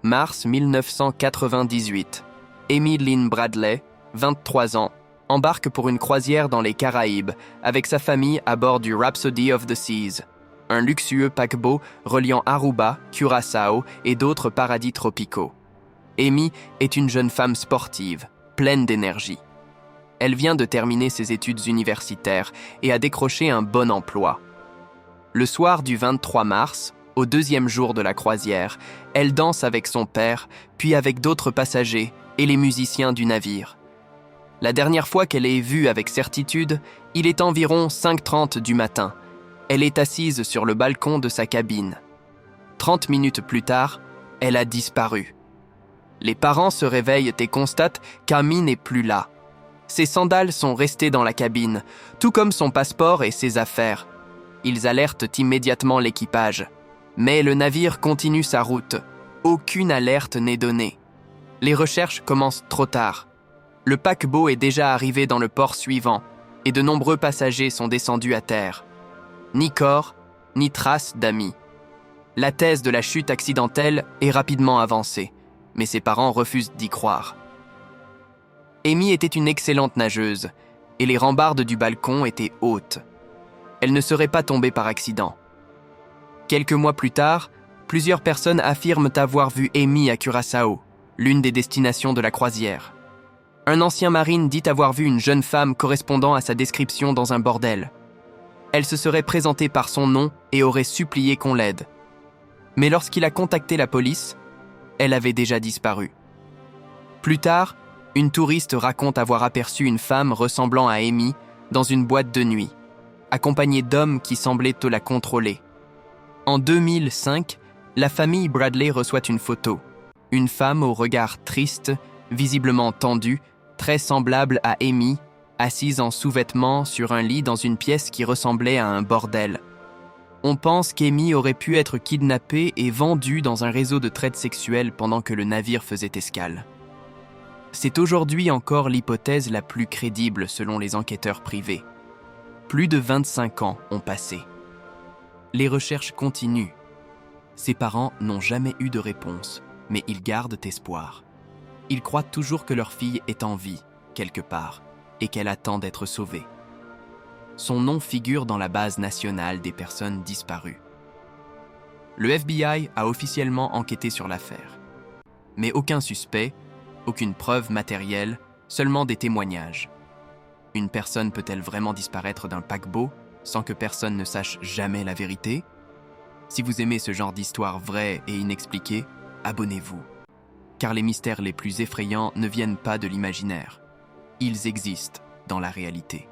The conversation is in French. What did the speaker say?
mars 1998. Amy Lynn Bradley, 23 ans, embarque pour une croisière dans les Caraïbes avec sa famille à bord du Rhapsody of the Seas, un luxueux paquebot reliant Aruba, Curaçao et d'autres paradis tropicaux. Amy est une jeune femme sportive, pleine d'énergie. Elle vient de terminer ses études universitaires et a décroché un bon emploi. Le soir du 23 mars, au deuxième jour de la croisière, elle danse avec son père, puis avec d'autres passagers et les musiciens du navire. La dernière fois qu'elle est vue avec certitude, il est environ 5h30 du matin. Elle est assise sur le balcon de sa cabine. 30 minutes plus tard, elle a disparu. Les parents se réveillent et constatent qu'Amy n'est plus là. Ses sandales sont restées dans la cabine, tout comme son passeport et ses affaires. Ils alertent immédiatement l'équipage. Mais le navire continue sa route. Aucune alerte n'est donnée. Les recherches commencent trop tard. Le paquebot est déjà arrivé dans le port suivant et de nombreux passagers sont descendus à terre. Ni corps, ni trace d'Amy. La thèse de la chute accidentelle est rapidement avancée, mais ses parents refusent d'y croire. Amy était une excellente nageuse et les rambardes du balcon étaient hautes. Elle ne serait pas tombée par accident. Quelques mois plus tard, plusieurs personnes affirment avoir vu Amy à Curaçao, l'une des destinations de la croisière. Un ancien marine dit avoir vu une jeune femme correspondant à sa description dans un bordel. Elle se serait présentée par son nom et aurait supplié qu'on l'aide. Mais lorsqu'il a contacté la police, elle avait déjà disparu. Plus tard, une touriste raconte avoir aperçu une femme ressemblant à Amy dans une boîte de nuit, accompagnée d'hommes qui semblaient la contrôler. En 2005, la famille Bradley reçoit une photo. Une femme au regard triste, visiblement tendue, très semblable à Amy, assise en sous-vêtements sur un lit dans une pièce qui ressemblait à un bordel. On pense qu'Amy aurait pu être kidnappée et vendue dans un réseau de traite sexuelle pendant que le navire faisait escale. C'est aujourd'hui encore l'hypothèse la plus crédible selon les enquêteurs privés. Plus de 25 ans ont passé. Les recherches continuent. Ses parents n'ont jamais eu de réponse, mais ils gardent espoir. Ils croient toujours que leur fille est en vie, quelque part, et qu'elle attend d'être sauvée. Son nom figure dans la base nationale des personnes disparues. Le FBI a officiellement enquêté sur l'affaire. Mais aucun suspect, aucune preuve matérielle, seulement des témoignages. Une personne peut-elle vraiment disparaître d'un paquebot sans que personne ne sache jamais la vérité? Si vous aimez ce genre d'histoire vraie et inexpliquée, abonnez-vous. Car les mystères les plus effrayants ne viennent pas de l'imaginaire. Ils existent dans la réalité.